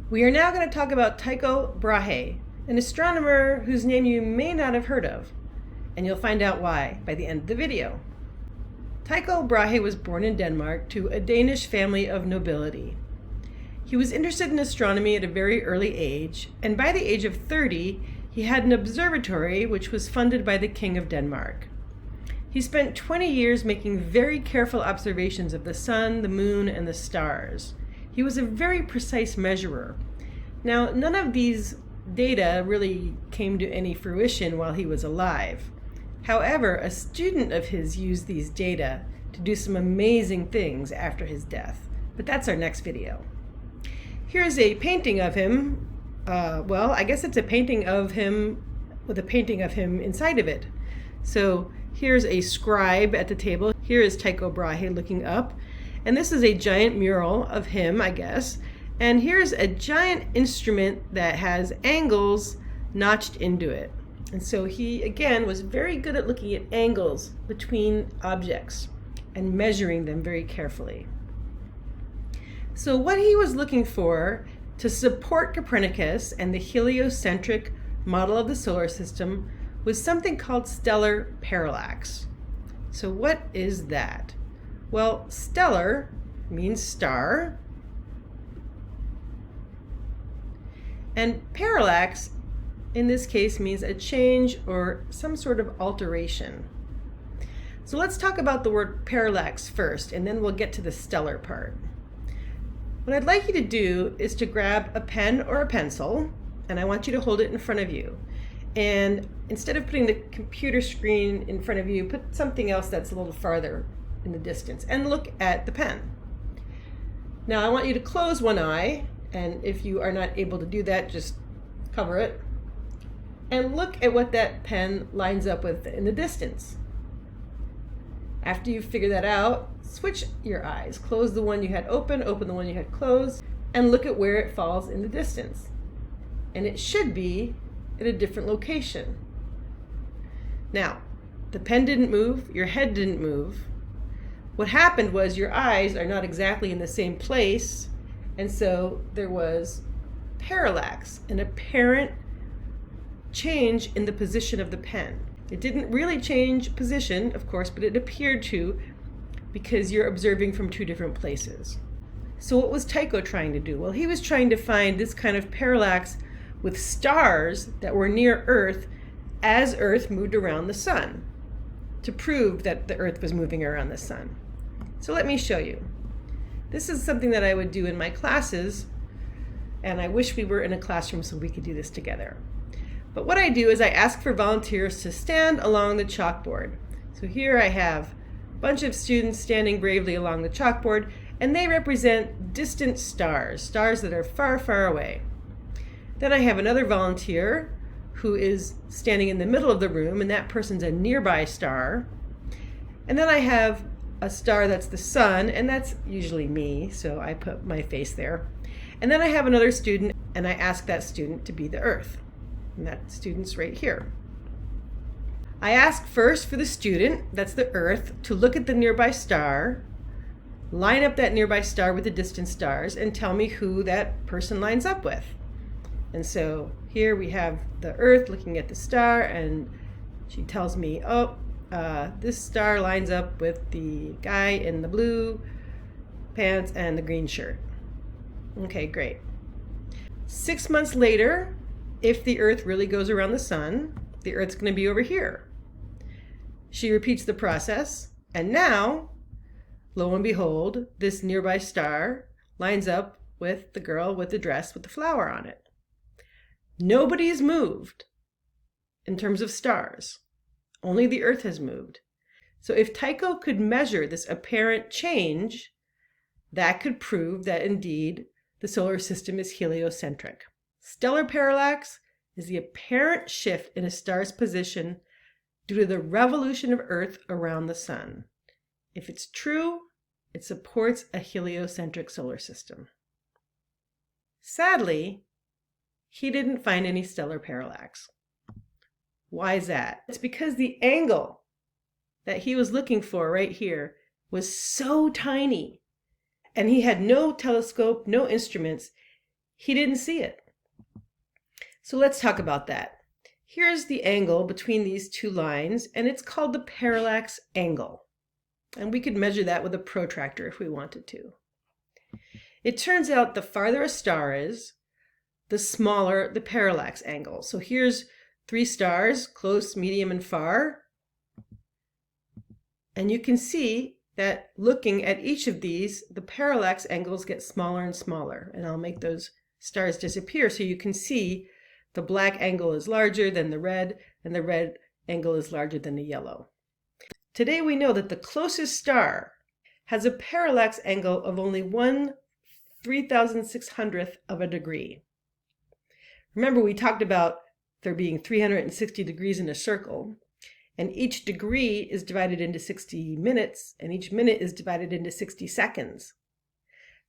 We are now going to talk about Tycho Brahe, an astronomer whose name you may not have heard of, and you'll find out why by the end of the video. Tycho Brahe was born in Denmark to a Danish family of nobility. He was interested in astronomy at a very early age, and by the age of 30, he had an observatory which was funded by the King of Denmark. He spent 20 years making very careful observations of the sun, the moon, and the stars. He was a very precise measurer. Now, none of these data really came to any fruition while he was alive. However, a student of his used these data to do some amazing things after his death. But that's our next video. Here's a painting of him. Well, I guess it's a painting of him with a painting of him inside of it. So here's a scribe at the table. Here is Tycho Brahe looking up. And this is a giant mural of him, I guess. And here's a giant instrument that has angles notched into it. And so he, again, was very good at looking at angles between objects and measuring them very carefully. So what he was looking for to support Copernicus and the heliocentric model of the solar system was something called stellar parallax. So what is that? Well, stellar means star, and parallax in this case means a change or some sort of alteration. So let's talk about the word parallax first, and then we'll get to the stellar part. What I'd like you to do is to grab a pen or a pencil, and I want you to hold it in front of you. And instead of putting the computer screen in front of you, put something else that's a little farther in the distance and look at the pen. Now I want you to close one eye, and if you are not able to do that, just cover it and look at what that pen lines up with in the distance. After you figure that out, switch your eyes. Close the one you had open the one you had closed, and look at where it falls in the distance. And it should be at a different location. Now, the pen didn't move, your head didn't move. What happened was your eyes are not exactly in the same place, and so there was parallax, an apparent change in the position of the pen. It didn't really change position, of course, but it appeared to, because you're observing from two different places. So what was Tycho trying to do? Well, he was trying to find this kind of parallax with stars that were near Earth as Earth moved around the sun, to prove that the Earth was moving around the sun. So let me show you. This is something that I would do in my classes, and I wish we were in a classroom so we could do this together. But what I do is I ask for volunteers to stand along the chalkboard. So here I have a bunch of students standing bravely along the chalkboard, and they represent distant stars, stars that are far, far away. Then I have another volunteer who is standing in the middle of the room, and that person's a nearby star. And then I have a star that's the sun, and that's usually me, so I put my face there. And then I have another student, and I ask that student to be the Earth. And that student's right here. I ask first for the student, that's the Earth, to look at the nearby star, line up that nearby star with the distant stars, and tell me who that person lines up with. And so here we have the Earth looking at the star, and she tells me, this star lines up with the guy in the blue pants and the green shirt. Okay, great. 6 months later, if the Earth really goes around the sun, the Earth's going to be over here. She repeats the process, and now, lo and behold, this nearby star lines up with the girl with the dress with the flower on it. Nobody's moved in terms of stars. Only the Earth has moved. So if Tycho could measure this apparent change, that could prove that indeed the solar system is heliocentric. Stellar parallax is the apparent shift in a star's position due to the revolution of Earth around the sun. If it's true, it supports a heliocentric solar system. Sadly, he didn't find any stellar parallax. Why is that? It's because the angle that he was looking for right here was so tiny, and he had no telescope, no instruments. he didn't see it. So let's talk about that. Here's the angle between these two lines, and it's called the parallax angle. And we could measure that with a protractor if we wanted to. It turns out the farther a star is, the smaller the parallax angle. So here's 3 stars, close, medium, and far. And you can see that looking at each of these, the parallax angles get smaller and smaller. And I'll make those stars disappear so you can see the black angle is larger than the red, and the red angle is larger than the yellow. Today we know that the closest star has a parallax angle of only 1/3600th of a degree. Remember, we talked about there being 360 degrees in a circle, and each degree is divided into 60 minutes, and each minute is divided into 60 seconds.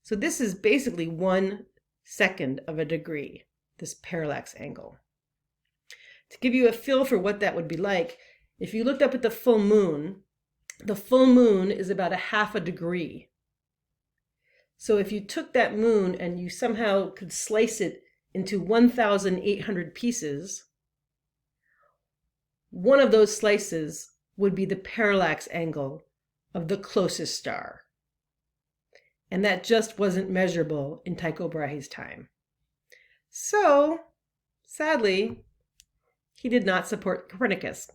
So this is basically 1 second of a degree, this parallax angle. To give you a feel for what that would be like, if you looked up at the full moon is about 1/2 a degree. So if you took that moon and you somehow could slice it into 1,800 pieces, one of those slices would be the parallax angle of the closest star. And that just wasn't measurable in Tycho Brahe's time. So, sadly, he did not support Copernicus.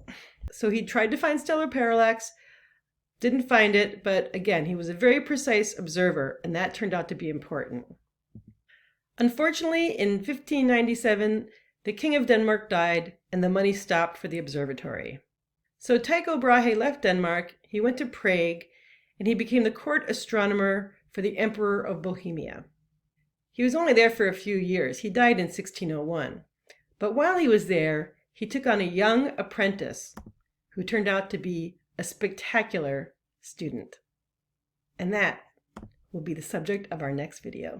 So he tried to find stellar parallax, didn't find it, but again, he was a very precise observer, and that turned out to be important. Unfortunately, in 1597, the King of Denmark died, and the money stopped for the observatory. So Tycho Brahe left Denmark, he went to Prague, and he became the court astronomer for the Emperor of Bohemia. He was only there for a few years. He died in 1601. But while he was there, he took on a young apprentice who turned out to be a spectacular student. And that will be the subject of our next video.